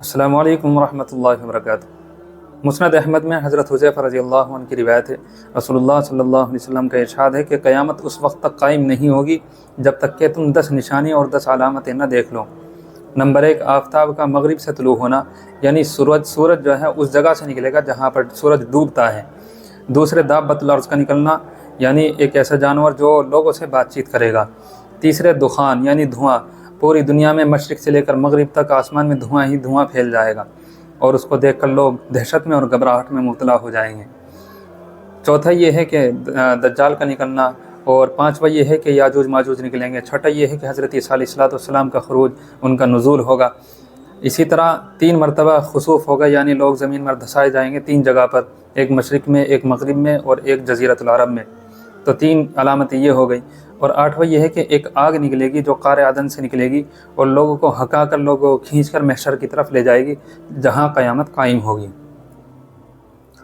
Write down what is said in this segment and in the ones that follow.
अस्सलामु अलैकुम वरहमतुल्लाहि वबरकातुहू। मुस्नद अहमद में हज़रत हुज़ैफ़ा रज़ियल्लाहु अन्हु की रिवायत है, रसूलुल्लाह सल्लल्लाहु अलैहि वसल्लम का इरशाद है कि क़यामत उस वक्त तक कायम नहीं होगी जब तक कि तुम 10 निशानी और 10 अलामतें न देख लो। नंबर 1, आफ़ताब का मगरिब से तुलू होना, यानी सूरज जो है उस जगह से निकलेगा जहाँ पर सूरज डूबता है। दूसरे, दाब्बतुल अर्ज़ का निकलना, यानी एक ऐसा जानवर जो लोगों से बातचीत करेगा। तीसरे, दुखान यानी धुआं, पूरी दुनिया में मशरिक़ से लेकर मगरिब तक आसमान में धुआं ही धुआं फैल जाएगा और उसको देखकर लोग दहशत में और घबराहट में मुब्तला हो जाएंगे। चौथा ये है कि दज्जाल का निकलना, और पांचवा ये है कि याजूज माजूज निकलेंगे। छठा ये है कि हज़रत ईसा अलैहिस्सलाम का ख़ुरूज, उनका नुज़ूल होगा। इसी तरह 3 मरतबा खुसूफ़ होगा, यानी लोग ज़मीन पर धंसाए जाएंगे 3 जगह पर, एक मशरिक़ में, एक मगरिब में और एक जज़ीरतुल अरब में। तो 3 अलामतें ये हो गई। और 8वां ये है कि एक आग निकलेगी जो क़ार आदन से निकलेगी और लोगों को हका कर, लोगों को खींच कर महशर की तरफ ले जाएगी जहाँ क़यामत कायम होगी।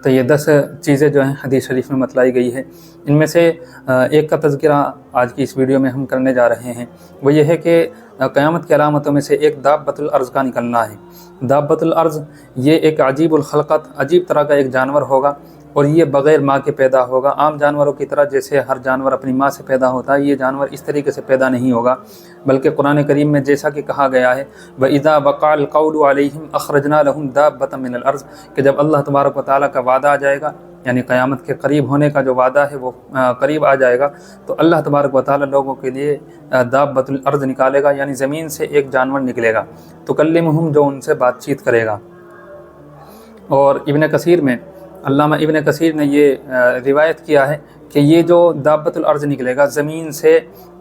तो ये 10 चीज़ें जो हैं हदीस शरीफ में बतलाई गई है। इनमें से एक का तज़किरा आज की इस वीडियो में हम करने जा रहे हैं। वो ये है कि क़यामत की अलामतों में से एक दाब्बतुल अर्ज़ का निकलना है। दाब्बतुल अर्ज़ ये एक अजीबुल ख़ल्क़त, अजीब तरह का एक जानवर होगा और ये बग़ैर माँ के पैदा होगा। आम जानवरों की तरह जैसे हर जानवर अपनी माँ से पैदा होता है, ये जानवर इस तरीके से पैदा नहीं होगा, बल्कि कुरान करीम में जैसा कि कहा गया है, व इज़ा वक़अल क़ौलु अलैहिम अख़रजना लहुम दाब्बतम मिनल अर्ज़, कि जब अल्लाह तबारक व तआला का वादा आ जाएगा, यानी क़यामत के करीब होने का जो वादा है वो करीब आ जाएगा, तो अल्लाह तबारक व तआला लोगों के लिए दाब्बतुल अर्ज़ निकालेगा, यानी ज़मीन से एक जानवर निकलेगा, तुकल्लिमुहुम, जो उनसे बातचीत करेगा। और इब्न कसीर में, अल्लामा इब्न कसीर ने ये रिवायत किया है कि ये जो दाब्बतुल अर्ज़ निकलेगा, ज़मीन से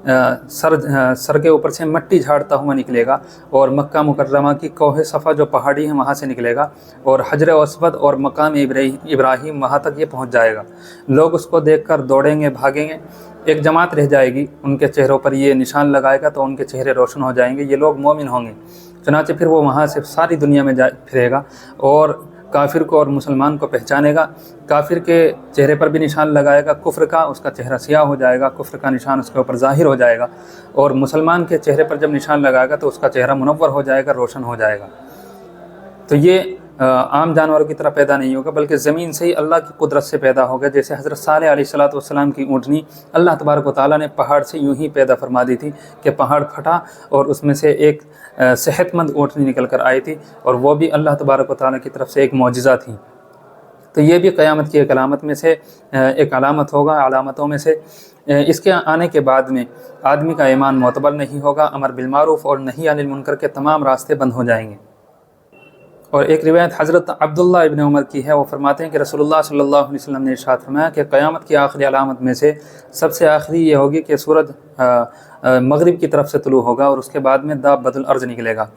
सर के ऊपर से मट्टी झाड़ता हुआ निकलेगा और मक्का मुकर्रमा की कोहे सफ़ा जो पहाड़ी है वहाँ से निकलेगा और हजर अस्वद और मकाम इब्राहीम वहाँ तक ये पहुँच जाएगा। लोग उसको देखकर दौड़ेंगे, भागेंगे। एक जमात रह जाएगी, उनके चेहरों पर ये निशान लगाएगा तो उनके चेहरे रोशन हो जाएंगे, ये लोग मोमिन होंगे। चुनांचे फिर वो वहाँ से सारी दुनिया में फिरेगा और काफिर को और मुसलमान को पहचानेगा। काफिर के चेहरे पर भी निशान लगाएगा कुफ्र का, उसका चेहरा सियाह हो जाएगा, कुफ्र का निशान उसके ऊपर ज़ाहिर हो जाएगा। और मुसलमान के चेहरे पर जब निशान लगाएगा तो उसका चेहरा मुनव्वर हो जाएगा, रोशन हो जाएगा। तो ये आम जानवरों की तरह पैदा नहीं होगा, बल्कि ज़मीन से ही अल्लाह की कुदरत से पैदा होगा। जैसे हज़रत सालेह अलैहिस्सलाम की ऊँटनी अल्लाह तबारक व तआला ने पहाड़ से यूँ ही पैदा फरमा दी थी कि पहाड़ फटा और उसमें से एक सेहतमंद ऊँटनी निकल कर आई थी, और वो भी अल्लाह तबारक व तआला की तरफ से एक मौजिज़ा थी। तो ये भी क़यामत की एक अलामत में से एक अलामत होगा, अलामतों में से। इसके आने के बाद में आदमी का ईमान मोतबर नहीं होगा, अमर बिलमारूफ़ और नही अनिल मुनकर के तमाम रास्ते बंद हो जाएंगे। और एक रिवायत हज़रत अब्दुल्लाह इब्न उमर की है, वो फरमाते हैं कि रसूलुल्लाह सल्लल्लाहु अलैहि वसल्लम ने इरशाद फरमाया कि क़यामत की आखिरी अलामत में से सबसे आखिरी ये होगी कि सूरज मगरिब की तरफ से तुलू होगा और उसके बाद में दाब्बतुल अर्ज़ निकलेगा।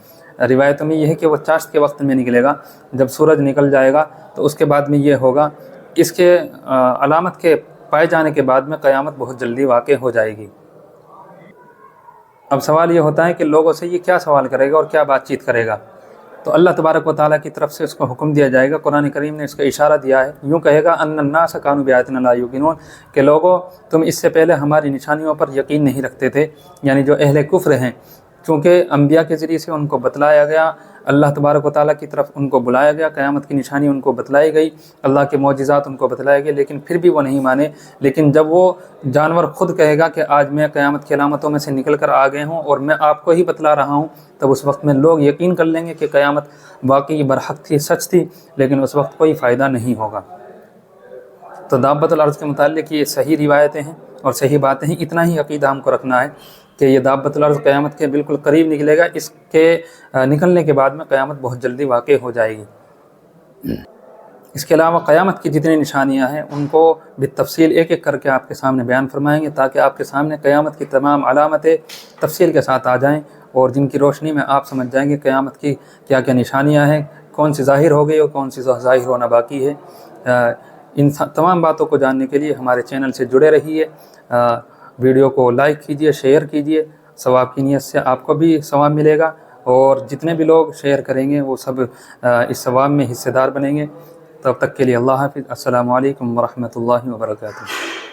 रिवायतों में यह है कि वह चाश्त के वक्त में निकलेगा, जब सूरज निकल जाएगा तो उसके बाद में ये होगा। इसके अलामत के पाए जाने के बाद में क़यामत बहुत जल्दी वाक़ई हो जाएगी। अब सवाल ये होता है कि लोगों से ये क्या सवाल करेगा और क्या बातचीत करेगा? तो अल्लाह तबारक व तआला की तरफ से उसको हुक्म दिया जाएगा। कुरान करीम ने इसका इशारा दिया है, यूँ कहेगा अन्नन्नास कानू बिआयातिना ला युक़िनून, कि लोगों तुम इससे पहले हमारी निशानियों पर यकीन नहीं रखते थे, यानी जो अहले कुफ्र हैं। चूँकि अम्बिया के ज़रिए से उनको बतलाया गया, अल्लाह तबारक व तआला की तरफ उनको बुलाया गया, क़यामत की निशानी उनको बतलाई गई, अल्लाह के मौजिज़ात उनको बतलाए गए, लेकिन फिर भी वो नहीं माने। लेकिन जब वो जानवर ख़ुद कहेगा कि आज मैं क़यामत की अलामतों में से निकल कर आ गए हूँ और मैं आपको ही बतला रहा हूँ, तब उस वक्त में लोग यकीन कर लेंगे कि क़यामत वाकई बरहक़ थी, सच थी, लेकिन उस वक्त कोई फ़ायदा नहीं होगा। तो दाब्बतुल अर्ज़ के मुताल्लिक़ ये सही रिवायतें हैं और सही बातें हैं। इतना ही अक़ीदा हमको रखना है कि ये दाब्बतुल अर्ज़ क़यामत के बिल्कुल करीब निकलेगा। इसके निकलने के बाद में क़यामत बहुत जल्दी वाक़ई हो जाएगी। इसके अलावा क़यामत की जितनी निशानियां हैं उनको बितफ़सील एक एक करके आपके सामने बयान फरमाएंगे, ताकि आपके सामने क़यामत की तमाम अलामतें तफ़सील के साथ आ जाएँ और जिनकी रोशनी में आप समझ जाएंगे क़यामत की क्या क्या निशानियाँ हैं, कौन सी ज़ाहिर हो गई और कौन सी ज़ाहिर होना बाकी है। इन तमाम बातों को जानने के लिए हमारे चैनल से जुड़े रहिए। वीडियो को लाइक कीजिए, शेयर कीजिए, सवाब की नीयत से आपको भी सवाब मिलेगा और जितने भी लोग शेयर करेंगे वो सब इस सवाब में हिस्सेदार बनेंगे। तब तक के लिए अल्लाह हाफ़िज़। अस्सलामु अलैकुम वरहमतुल्लाहि वबरकातुहू।